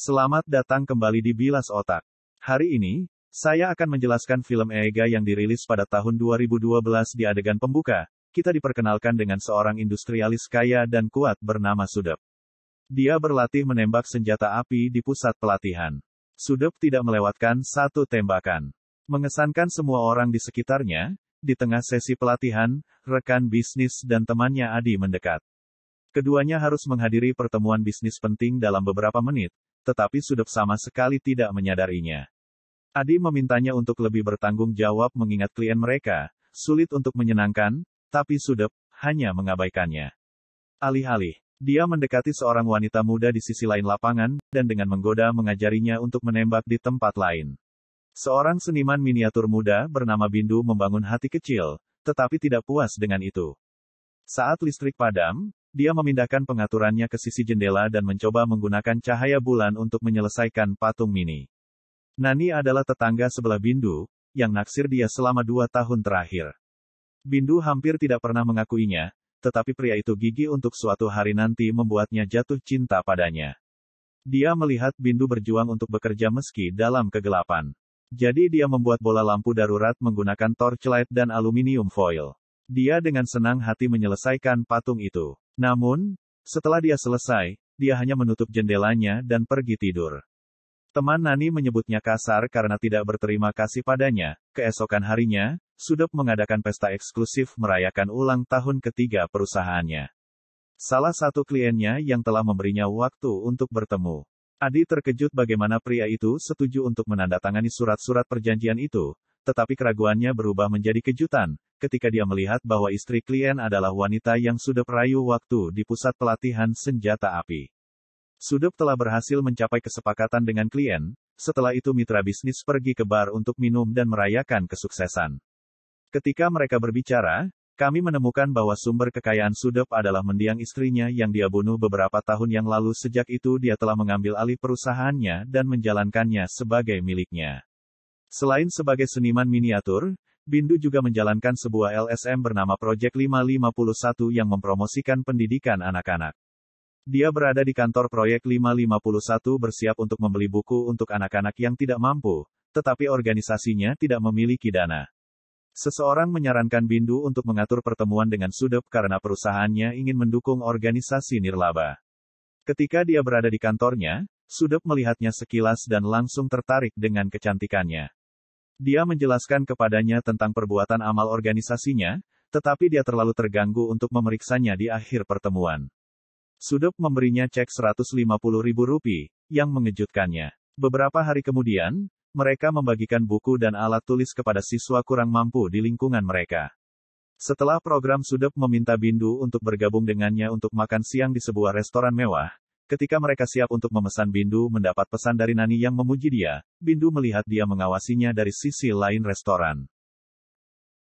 Selamat datang kembali di Bilas Otak. Hari ini, saya akan menjelaskan film Eega yang dirilis pada tahun 2012 di adegan pembuka. Kita diperkenalkan dengan seorang industrialis kaya dan kuat bernama Sudep. Dia berlatih menembak senjata api di pusat pelatihan. Sudep tidak melewatkan satu tembakan. Mengesankan semua orang di sekitarnya. Di tengah sesi pelatihan, rekan bisnis dan temannya Adi mendekat. Keduanya harus menghadiri pertemuan bisnis penting dalam beberapa menit, tetapi Sudep sama sekali tidak menyadarinya. Adi memintanya untuk lebih bertanggung jawab mengingat klien mereka, sulit untuk menyenangkan, tapi Sudep hanya mengabaikannya. Alih-alih, dia mendekati seorang wanita muda di sisi lain lapangan, dan dengan menggoda mengajarinya untuk menembak di tempat lain. Seorang seniman miniatur muda bernama Bindu membangun hati kecil, tetapi tidak puas dengan itu. Saat listrik padam, dia memindahkan pengaturannya ke sisi jendela dan mencoba menggunakan cahaya bulan untuk menyelesaikan patung mini. Nani adalah tetangga sebelah Bindu, yang naksir dia selama 2 tahun terakhir. Bindu hampir tidak pernah mengakuinya, tetapi pria itu gigih untuk suatu hari nanti membuatnya jatuh cinta padanya. Dia melihat Bindu berjuang untuk bekerja meski dalam kegelapan. Jadi dia membuat bola lampu darurat menggunakan torchlight dan aluminium foil. Dia dengan senang hati menyelesaikan patung itu. Namun, setelah dia selesai, dia hanya menutup jendelanya dan pergi tidur. Teman Nani menyebutnya kasar karena tidak berterima kasih padanya. Keesokan harinya, Sudep mengadakan pesta eksklusif merayakan ulang tahun ketiga perusahaannya. Salah satu kliennya yang telah memberinya waktu untuk bertemu. Adi terkejut bagaimana pria itu setuju untuk menandatangani surat-surat perjanjian itu, tetapi keraguannya berubah menjadi kejutan, ketika dia melihat bahwa istri klien adalah wanita yang Sudep rayu waktu di pusat pelatihan senjata api. Sudep telah berhasil mencapai kesepakatan dengan klien, setelah itu mitra bisnis pergi ke bar untuk minum dan merayakan kesuksesan. Ketika mereka berbicara, kami menemukan bahwa sumber kekayaan Sudep adalah mendiang istrinya yang dia bunuh beberapa tahun yang lalu. Sejak itu dia telah mengambil alih perusahaannya dan menjalankannya sebagai miliknya. Selain sebagai seniman miniatur, Bindu juga menjalankan sebuah LSM bernama Project 551 yang mempromosikan pendidikan anak-anak. Dia berada di kantor Proyek 551 bersiap untuk membeli buku untuk anak-anak yang tidak mampu, tetapi organisasinya tidak memiliki dana. Seseorang menyarankan Bindu untuk mengatur pertemuan dengan Sudep karena perusahaannya ingin mendukung organisasi nirlaba. Ketika dia berada di kantornya, Sudep melihatnya sekilas dan langsung tertarik dengan kecantikannya. Dia menjelaskan kepadanya tentang perbuatan amal organisasinya, tetapi dia terlalu terganggu untuk memeriksanya di akhir pertemuan. Sudep memberinya cek Rp150.000, yang mengejutkannya. Beberapa hari kemudian, mereka membagikan buku dan alat tulis kepada siswa kurang mampu di lingkungan mereka. Setelah program, Sudep meminta Bindu untuk bergabung dengannya untuk makan siang di sebuah restoran mewah. Ketika mereka siap untuk memesan, Bindu mendapat pesan dari Nani yang memuji dia. Bindu melihat dia mengawasinya dari sisi lain restoran.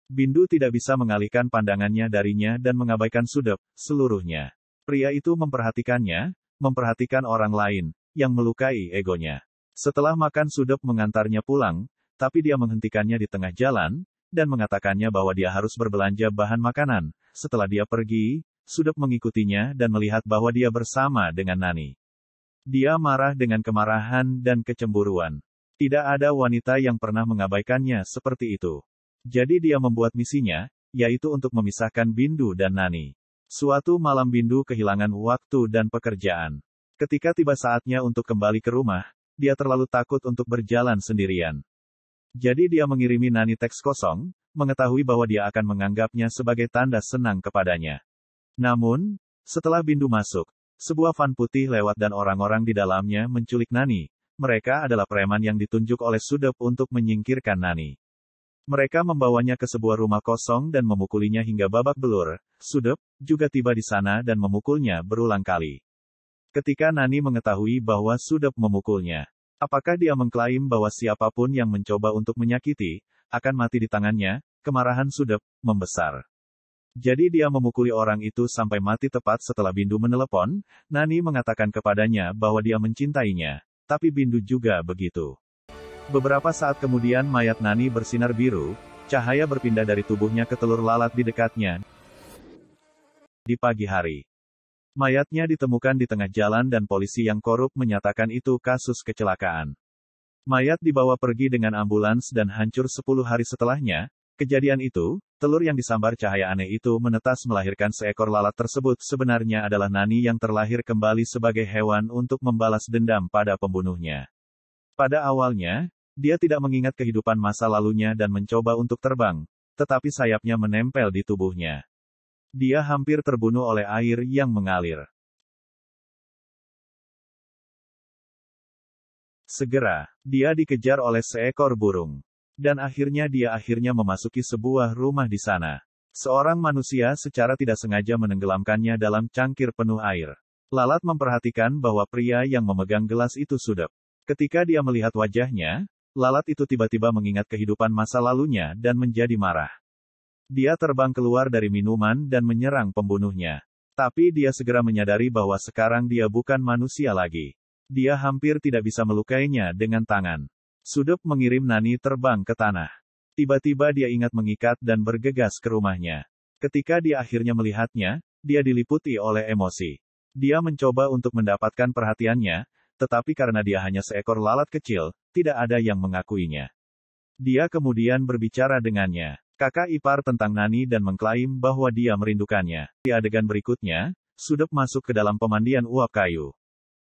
Bindu tidak bisa mengalihkan pandangannya darinya dan mengabaikan Sudep seluruhnya. Pria itu memperhatikannya, memperhatikan orang lain, yang melukai egonya. Setelah makan, Sudep mengantarnya pulang, tapi dia menghentikannya di tengah jalan, dan mengatakannya bahwa dia harus berbelanja bahan makanan. Setelah dia pergi, Sudep mengikutinya dan melihat bahwa dia bersama dengan Nani. Dia marah dengan kemarahan dan kecemburuan. Tidak ada wanita yang pernah mengabaikannya seperti itu. Jadi dia membuat misinya, yaitu untuk memisahkan Bindu dan Nani. Suatu malam Bindu kehilangan waktu dan pekerjaan. Ketika tiba saatnya untuk kembali ke rumah, dia terlalu takut untuk berjalan sendirian. Jadi dia mengirimi Nani teks kosong, mengetahui bahwa dia akan menganggapnya sebagai tanda senang kepadanya. Namun, setelah Bindu masuk, sebuah van putih lewat dan orang-orang di dalamnya menculik Nani. Mereka adalah preman yang ditunjuk oleh Sudep untuk menyingkirkan Nani. Mereka membawanya ke sebuah rumah kosong dan memukulinya hingga babak belur. Sudep juga tiba di sana dan memukulnya berulang kali. Ketika Nani mengetahui bahwa Sudep memukulnya, apakah dia mengklaim bahwa siapapun yang mencoba untuk menyakiti, akan mati di tangannya? Kemarahan Sudep membesar. Jadi dia memukuli orang itu sampai mati. Tepat setelah Bindu menelepon, Nani mengatakan kepadanya bahwa dia mencintainya, tapi Bindu juga begitu. Beberapa saat kemudian mayat Nani bersinar biru, cahaya berpindah dari tubuhnya ke telur lalat di dekatnya. Di pagi hari, Mayatnya ditemukan di tengah jalan dan polisi yang korup menyatakan itu kasus kecelakaan. Mayat dibawa pergi dengan ambulans dan hancur 10 hari setelahnya. Kejadian itu, telur yang disambar cahaya aneh itu menetas melahirkan seekor lalat tersebut sebenarnya adalah Nani yang terlahir kembali sebagai hewan untuk membalas dendam pada pembunuhnya. Pada awalnya, dia tidak mengingat kehidupan masa lalunya dan mencoba untuk terbang, tetapi sayapnya menempel di tubuhnya. Dia hampir terbunuh oleh air yang mengalir. Segera, dia dikejar oleh seekor burung. Dan akhirnya dia memasuki sebuah rumah di sana. Seorang manusia secara tidak sengaja menenggelamkannya dalam cangkir penuh air. Lalat memperhatikan bahwa pria yang memegang gelas itu sudah. Ketika dia melihat wajahnya, lalat itu tiba-tiba mengingat kehidupan masa lalunya dan menjadi marah. Dia terbang keluar dari minuman dan menyerang pembunuhnya. Tapi dia segera menyadari bahwa sekarang dia bukan manusia lagi. Dia hampir tidak bisa melukainya dengan tangan. Sudup mengirim Nani terbang ke tanah. Tiba-tiba dia ingat mengikat dan bergegas ke rumahnya. Ketika dia akhirnya melihatnya, dia diliputi oleh emosi. Dia mencoba untuk mendapatkan perhatiannya, tetapi karena dia hanya seekor lalat kecil, tidak ada yang mengakuinya. Dia kemudian berbicara dengannya, kakak ipar tentang Nani dan mengklaim bahwa dia merindukannya. Di adegan berikutnya, Sudup masuk ke dalam pemandian uap kayu.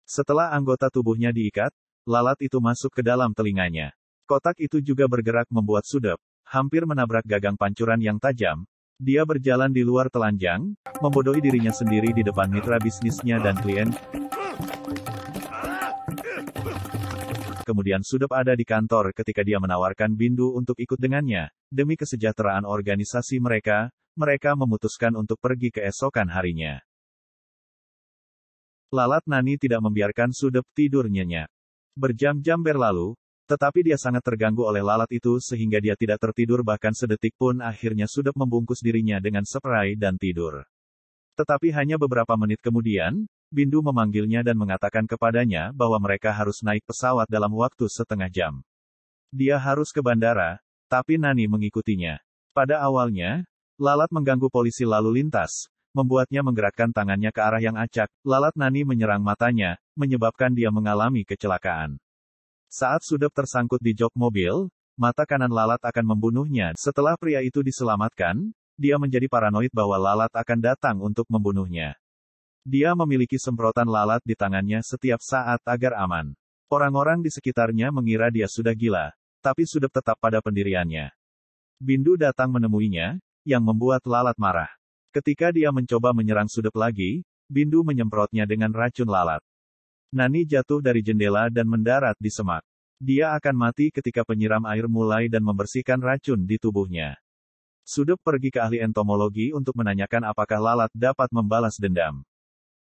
Setelah anggota tubuhnya diikat, lalat itu masuk ke dalam telinganya. Kotak itu juga bergerak membuat Sudup hampir menabrak gagang pancuran yang tajam. Dia berjalan di luar telanjang, membodohi dirinya sendiri di depan mitra bisnisnya dan klien. Kemudian Sudup ada di kantor ketika dia menawarkan Bindu untuk ikut dengannya. Demi kesejahteraan organisasi mereka, mereka memutuskan untuk pergi keesokan harinya. Lalat Nani tidak membiarkan Sudup tidur nyenyak. Berjam-jam berlalu, tetapi dia sangat terganggu oleh lalat itu sehingga dia tidak tertidur bahkan sedetik pun. Akhirnya Sudup membungkus dirinya dengan spray dan tidur. Tetapi hanya beberapa menit kemudian, Bindu memanggilnya dan mengatakan kepadanya bahwa mereka harus naik pesawat dalam waktu setengah jam. Dia harus ke bandara, tapi Nani mengikutinya. Pada awalnya, lalat mengganggu polisi lalu lintas, membuatnya menggerakkan tangannya ke arah yang acak. Lalat Nani menyerang matanya, menyebabkan dia mengalami kecelakaan. Saat Sudup tersangkut di jok mobil, mata kanan lalat akan membunuhnya. Setelah pria itu diselamatkan, dia menjadi paranoid bahwa lalat akan datang untuk membunuhnya. Dia memiliki semprotan lalat di tangannya setiap saat agar aman. Orang-orang di sekitarnya mengira dia sudah gila, tapi Sudup tetap pada pendiriannya. Bindu datang menemuinya, yang membuat lalat marah. Ketika dia mencoba menyerang Sudup lagi, Bindu menyemprotnya dengan racun lalat. Nani jatuh dari jendela dan mendarat di semak. Dia akan mati ketika penyiram air mulai dan membersihkan racun di tubuhnya. Sudup pergi ke ahli entomologi untuk menanyakan apakah lalat dapat membalas dendam.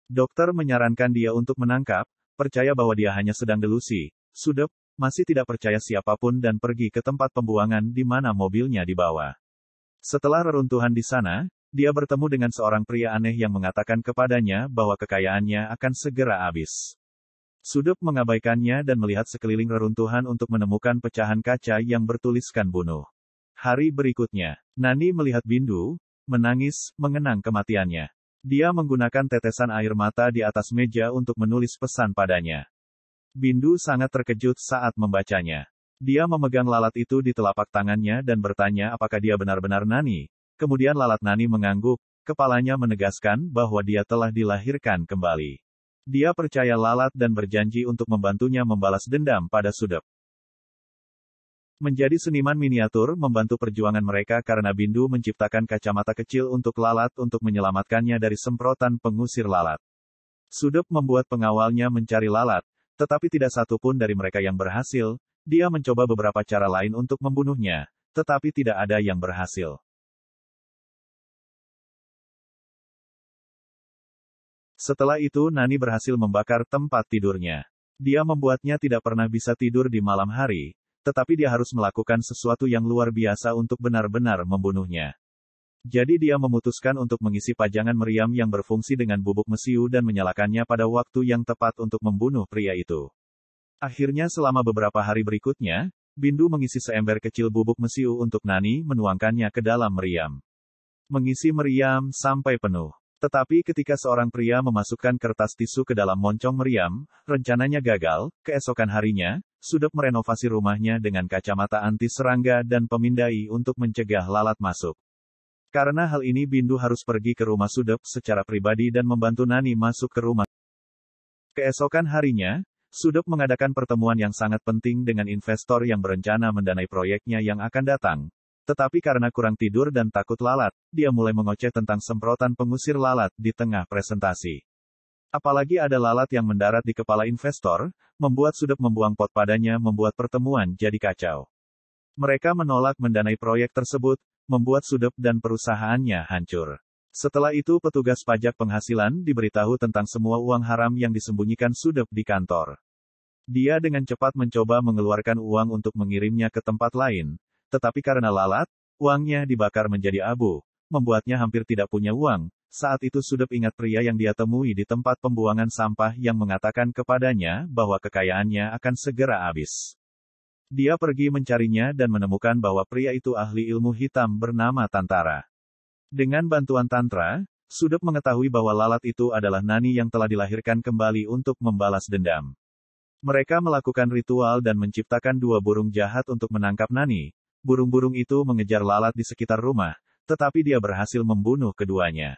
Dokter menyarankan dia untuk menangkap, percaya bahwa dia hanya sedang delusi. Sudup masih tidak percaya siapapun dan pergi ke tempat pembuangan di mana mobilnya dibawa. Setelah reruntuhan di sana, dia bertemu dengan seorang pria aneh yang mengatakan kepadanya bahwa kekayaannya akan segera habis. Sudup mengabaikannya dan melihat sekeliling reruntuhan untuk menemukan pecahan kaca yang bertuliskan bunuh. Hari berikutnya, Nani melihat Bindu menangis, mengenang kematiannya. Dia menggunakan tetesan air mata di atas meja untuk menulis pesan padanya. Bindu sangat terkejut saat membacanya. Dia memegang lalat itu di telapak tangannya dan bertanya apakah dia benar-benar Nani. Kemudian lalat Nani mengangguk, kepalanya menegaskan bahwa dia telah dilahirkan kembali. Dia percaya lalat dan berjanji untuk membantunya membalas dendam pada Sudup. Menjadi seniman miniatur membantu perjuangan mereka karena Bindu menciptakan kacamata kecil untuk lalat untuk menyelamatkannya dari semprotan pengusir lalat. Sudup membuat pengawalnya mencari lalat, tetapi tidak satu pun dari mereka yang berhasil. Dia mencoba beberapa cara lain untuk membunuhnya, tetapi tidak ada yang berhasil. Setelah itu Nani berhasil membakar tempat tidurnya. Dia membuatnya tidak pernah bisa tidur di malam hari, tetapi dia harus melakukan sesuatu yang luar biasa untuk benar-benar membunuhnya. Jadi dia memutuskan untuk mengisi pajangan meriam yang berfungsi dengan bubuk mesiu dan menyalakannya pada waktu yang tepat untuk membunuh pria itu. Akhirnya selama beberapa hari berikutnya, Bindu mengisi seember kecil bubuk mesiu untuk Nani menuangkannya ke dalam meriam. Mengisi meriam sampai penuh. Tetapi ketika seorang pria memasukkan kertas tisu ke dalam moncong meriam, rencananya gagal. Keesokan harinya, Sudep merenovasi rumahnya dengan kacamata anti serangga dan pemindai untuk mencegah lalat masuk. Karena hal ini Bindu harus pergi ke rumah Sudep secara pribadi dan membantu Nani masuk ke rumah. Keesokan harinya, Sudep mengadakan pertemuan yang sangat penting dengan investor yang berencana mendanai proyeknya yang akan datang. Tetapi karena kurang tidur dan takut lalat, dia mulai mengoceh tentang semprotan pengusir lalat di tengah presentasi. Apalagi ada lalat yang mendarat di kepala investor, membuat Sudep membuang pot padanya membuat pertemuan jadi kacau. Mereka menolak mendanai proyek tersebut, membuat Sudep dan perusahaannya hancur. Setelah itu petugas pajak penghasilan diberitahu tentang semua uang haram yang disembunyikan Sudep di kantor. Dia dengan cepat mencoba mengeluarkan uang untuk mengirimnya ke tempat lain, tetapi karena lalat, uangnya dibakar menjadi abu, membuatnya hampir tidak punya uang. Saat itu Sudep ingat pria yang dia temui di tempat pembuangan sampah yang mengatakan kepadanya bahwa kekayaannya akan segera habis. Dia pergi mencarinya dan menemukan bahwa pria itu ahli ilmu hitam bernama Tantara. Dengan bantuan Tantra, Sudep mengetahui bahwa lalat itu adalah Nani yang telah dilahirkan kembali untuk membalas dendam. Mereka melakukan ritual dan menciptakan 2 burung jahat untuk menangkap Nani. Burung-burung itu mengejar lalat di sekitar rumah, tetapi dia berhasil membunuh keduanya.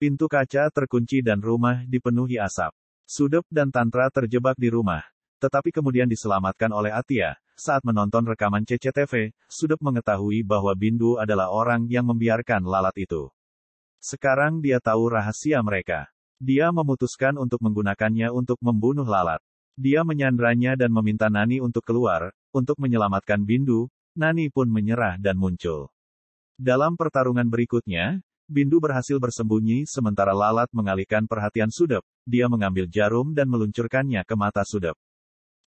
Pintu kaca terkunci dan rumah dipenuhi asap. Sudep dan Tantra terjebak di rumah, tetapi kemudian diselamatkan oleh Atia. Saat menonton rekaman CCTV, Sudep mengetahui bahwa Bindu adalah orang yang membiarkan lalat itu. Sekarang dia tahu rahasia mereka. Dia memutuskan untuk menggunakannya untuk membunuh lalat. Dia menyandranya dan meminta Nani untuk keluar, untuk menyelamatkan Bindu. Nani pun menyerah dan muncul. Dalam pertarungan berikutnya, Bindu berhasil bersembunyi sementara lalat mengalihkan perhatian Sudep. Dia mengambil jarum dan meluncurkannya ke mata Sudep.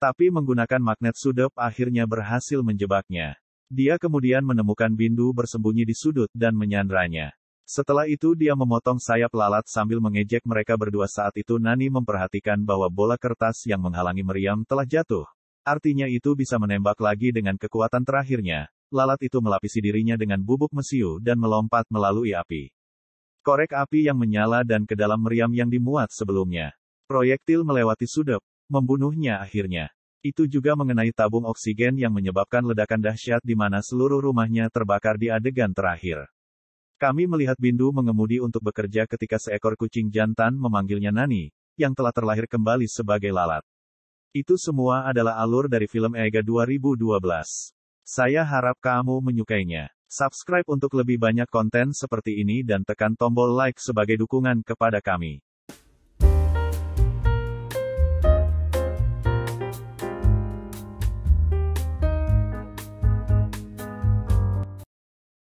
Tapi menggunakan magnet Sudep akhirnya berhasil menjebaknya. Dia kemudian menemukan Bindu bersembunyi di sudut dan menyandranya. Setelah itu dia memotong sayap lalat sambil mengejek mereka berdua. Saat itu Nani memperhatikan bahwa bola kertas yang menghalangi meriam telah jatuh. Artinya itu bisa menembak lagi dengan kekuatan terakhirnya. Lalat itu melapisi dirinya dengan bubuk mesiu dan melompat melalui api. Korek api yang menyala dan ke dalam meriam yang dimuat sebelumnya. Proyektil melewati Sudep, membunuhnya akhirnya. Itu juga mengenai tabung oksigen yang menyebabkan ledakan dahsyat di mana seluruh rumahnya terbakar di adegan terakhir. Kami melihat Bindu mengemudi untuk bekerja ketika seekor kucing jantan memanggilnya Nani, yang telah terlahir kembali sebagai lalat. Itu semua adalah alur dari film Ega 2012. Saya harap kamu menyukainya. Subscribe untuk lebih banyak konten seperti ini dan tekan tombol like sebagai dukungan kepada kami.